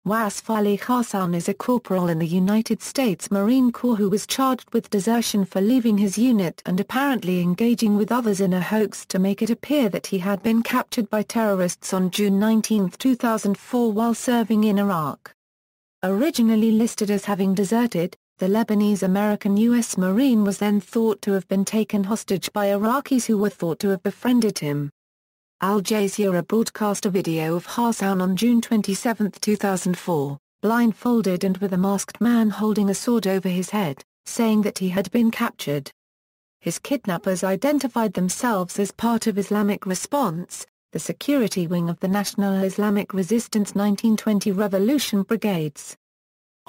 Wassef Ali Hassoun is a corporal in the United States Marine Corps who was charged with desertion for leaving his unit and apparently engaging with others in a hoax to make it appear that he had been captured by terrorists on June 19, 2004 while serving in Iraq. Originally listed as having deserted, the Lebanese American U.S. Marine was then thought to have been taken hostage by Iraqis who were thought to have befriended him. Al Jazeera broadcast a video of Hassoun on June 27, 2004, blindfolded and with a masked man holding a sword over his head, saying that he had been captured. His kidnappers identified themselves as part of Islamic Response, the security wing of the National Islamic Resistance 1920 Revolution Brigades.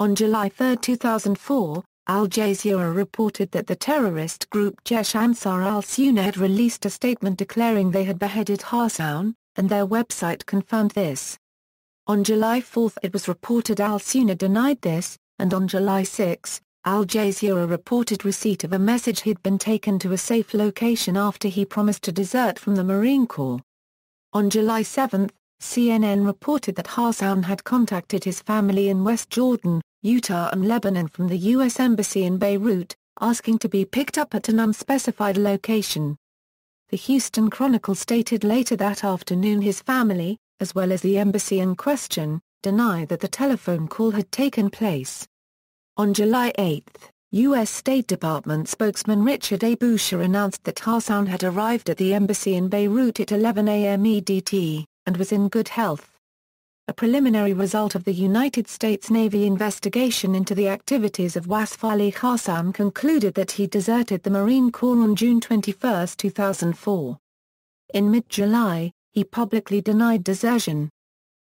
On July 3, 2004, Al Jazeera reported that the terrorist group Jaish Ansar al-Sunna had released a statement declaring they had beheaded Hassoun, and their website confirmed this. On July 4 it was reported al-Sunna denied this, and on July 6, Al Jazeera reported receipt of a message he'd been taken to a safe location after he promised to desert from the Marine Corps. On July 7, CNN reported that Hassoun had contacted his family in West Jordan, Utah and Lebanon from the U.S. Embassy in Beirut, asking to be picked up at an unspecified location. The Houston Chronicle stated later that afternoon his family, as well as the embassy in question, denied that the telephone call had taken place. On July 8, U.S. State Department spokesman Richard A. Boucher announced that Hassoun had arrived at the embassy in Beirut at 11 a.m. EDT, and was in good health. A preliminary result of the United States Navy investigation into the activities of Wassef Ali Hassoun concluded that he deserted the Marine Corps on June 21, 2004. In mid-July, he publicly denied desertion.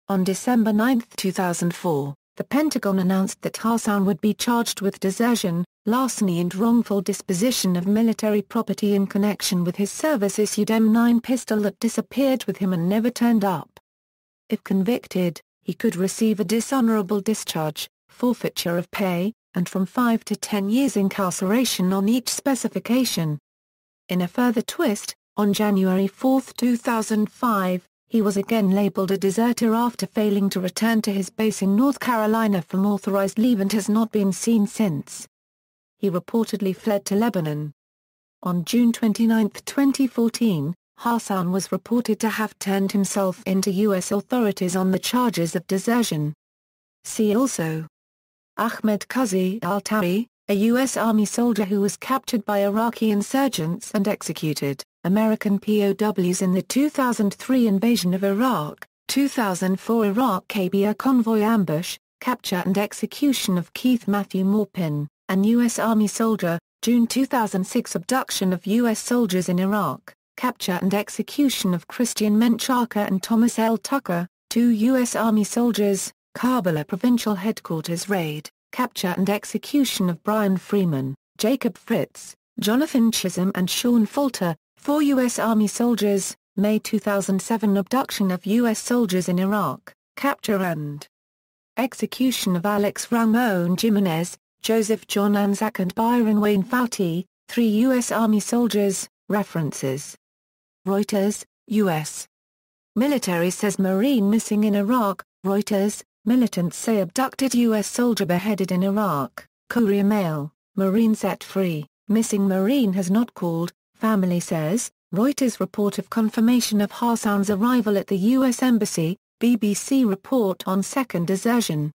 On December 9, 2004, the Pentagon announced that Hassoun would be charged with desertion, larceny and wrongful disposition of military property in connection with his service-issued M9 pistol that disappeared with him and never turned up. If convicted, he could receive a dishonorable discharge, forfeiture of pay, and from 5 to 10 years incarceration on each specification. In a further twist, on January 4, 2005, he was again labeled a deserter after failing to return to his base in North Carolina from authorized leave and has not been seen since. He reportedly fled to Lebanon. On June 29, 2014, Hassoun was reported to have turned himself in to U.S. authorities on the charges of desertion. See also: Ahmed Qazi al-Tawi, a U.S. Army soldier who was captured by Iraqi insurgents and executed, American POWs in the 2003 invasion of Iraq, 2004 Iraq KBR convoy ambush, capture and execution of Keith Matthew Maupin, an U.S. Army soldier, June 2006 abduction of U.S. soldiers in Iraq, capture and execution of Christian Menchaca and Thomas L. Tucker, 2 U.S. Army soldiers, Kabul Provincial Headquarters raid, capture and execution of Brian Freeman, Jacob Fritz, Jonathan Chisholm and Sean Falter, 4 U.S. Army soldiers, May 2007 abduction of U.S. soldiers in Iraq, capture and execution of Alex Ramon Jimenez, Joseph John Anzac and Byron Wayne Fouty, 3 U.S. Army soldiers. References: Reuters, U.S. Military says Marine missing in Iraq. Reuters, militants say abducted U.S. soldier beheaded in Iraq. Courier Mail, Marine set free, missing Marine has not called, family says. Reuters report of confirmation of Hassoun's arrival at the U.S. Embassy. BBC report on second desertion.